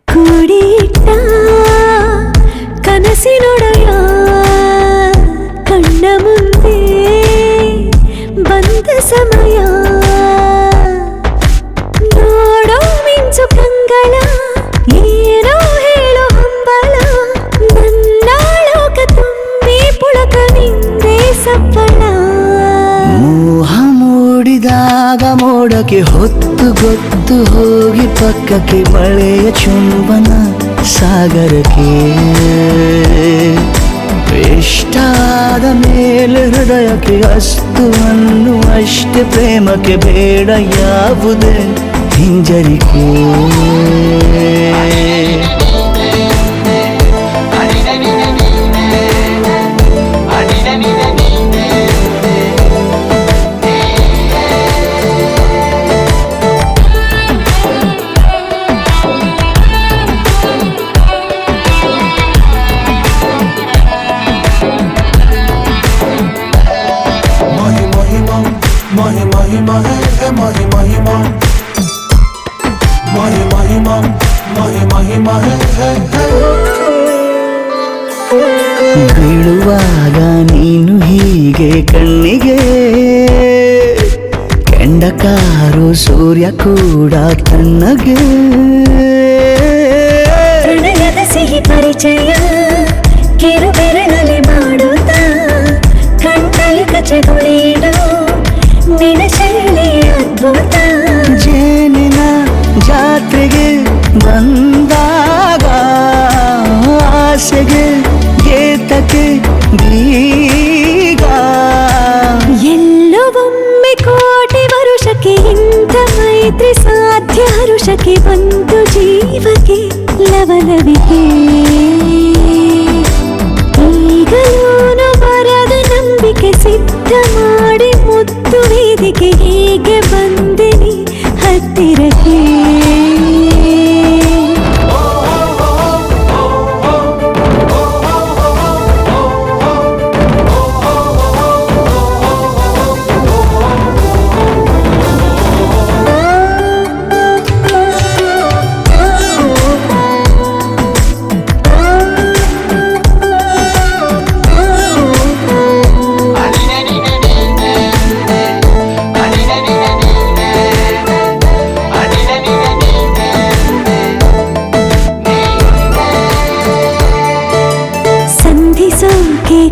ಕೂಡಿಟ್ಟ ಕನಸಿನೊಡೆಯ ಕಣ್ಣ ಮುಂದೆ ಬಂದ ಸಮಯ ನೋಡೋ ಮಿಂಚು ಕಂಗಳ ಏನೋ ಹೇಳೋ ಹಂಬಲ ನನ್ನ ಲೋಕ ತುಂಬಿ ಪುಳಕ ನಿಂದೆ ಸಪ್ಪಳ ಮೋಹ ಮೂಡಿದಾಗ ಮೋಡಕ್ಕೆ ಹೊತ್ತು ಗೊತ್ತು ಹೋಗಿ ಪಕ್ಕಕ್ಕೆ ಮಳೆಯ ಚುಂಬನ ಸಾಗರಕ್ಕೆ ಇಷ್ಟಾದ ಮೇಲೆ ಹೃದಯಕ್ಕೆ ಅಸ್ತು ಅನ್ನುವಷ್ಟೇ ಪ್ರೇಮಕ್ಕೆ ಬೇಡ ಯಾವುದೇ ಹಿಂಜರಿಕೆ ಬೀಳುವಾಗ ನೀನು ಹೀಗೆ ಕಣ್ಣಿಗೆ ಕೆಂಡಕಾರು ಸೂರ್ಯ ಕೂಡ ತಣ್ಣಗೆ ಪ್ರಣಯದ ಸಿಹಿ ಪರಿಚಯ ಕಿರು ಬೆರಳಲ್ಲಿ ಮಾಡುತ್ತ ಕಣ್ಣಲ್ಲಿ ಕಚಗುಳಿಡು ನಿನ ಶೈಲಿ ಅದ್ಭುತ ಜೇನಿನ ಜಾತ್ರೆಗೆ ಬಂದಾಗ ಆಸೆಗೆ ಏತಕ್ಕೆ ಬೀಗ ಎಲ್ಲವೊಮ್ಮೆ ಕೋಟಿ ವರುಷಕ್ಕೆ ಇಂಥ ಮೈತ್ರಿ ಸಾಧ್ಯ ಹರುಷಕ್ಕೆ ಬಂತು ಜೀವಕ್ಕೆ ಲವಲವಿಕೆ ಈಗಲೂನು ಬರದ ನಂಬಿಕೆ ಸಿದ್ಧ ಮಾಡಿ ಮುತ್ತು ವೇದಿಕೆ ಹೇಗೆ ಬಂದಿನಿ ಹತ್ತಿರಕ್ಕೆ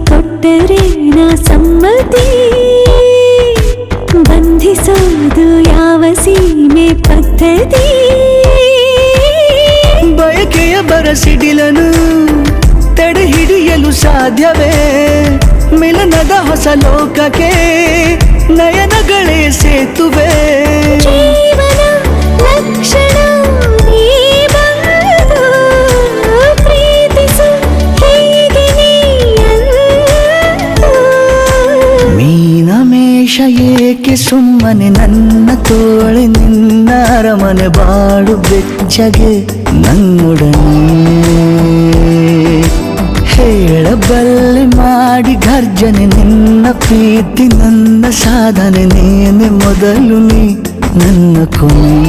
ಕೊಟ್ಟರೆ ನಾ ಸಮ್ಮತಿ ಬಂಧಿಸೋದು ಯಾವ ಸೀಮೆ ಪದ್ಧತಿ ಬಯಕೆಯ ಬರಸಿಡಿಲನು ತಡೆ ಹಿಡಿಯಲು ಸಾಧ್ಯವೇ ಮಿಲನದ ಹೊಸ ಲೋಕಕ್ಕೆ ನಯನಗಳೇ ಸೇತುವೆ ಜೀವನ ಲಕ್ಷಣ ಏಕೆ ಸುಮ್ಮನೆ ನನ್ನ ತೋಳೆ ನಿನ್ನ ಅರಮನೆ ಬಾಳು ಬೆಚ್ಚಗೆ ನನ್ನೊಡನೆ ಹೇಳಬಲ್ಲೆ ಮಾಡಿ ಗರ್ಜನೆ ನಿನ್ನ ಪ್ರೀತಿ ನನ್ನ ಸಾಧನೆ ನೇನೆ ಮೊದಲು ನೀ ನನ್ನ ಕೊನೆ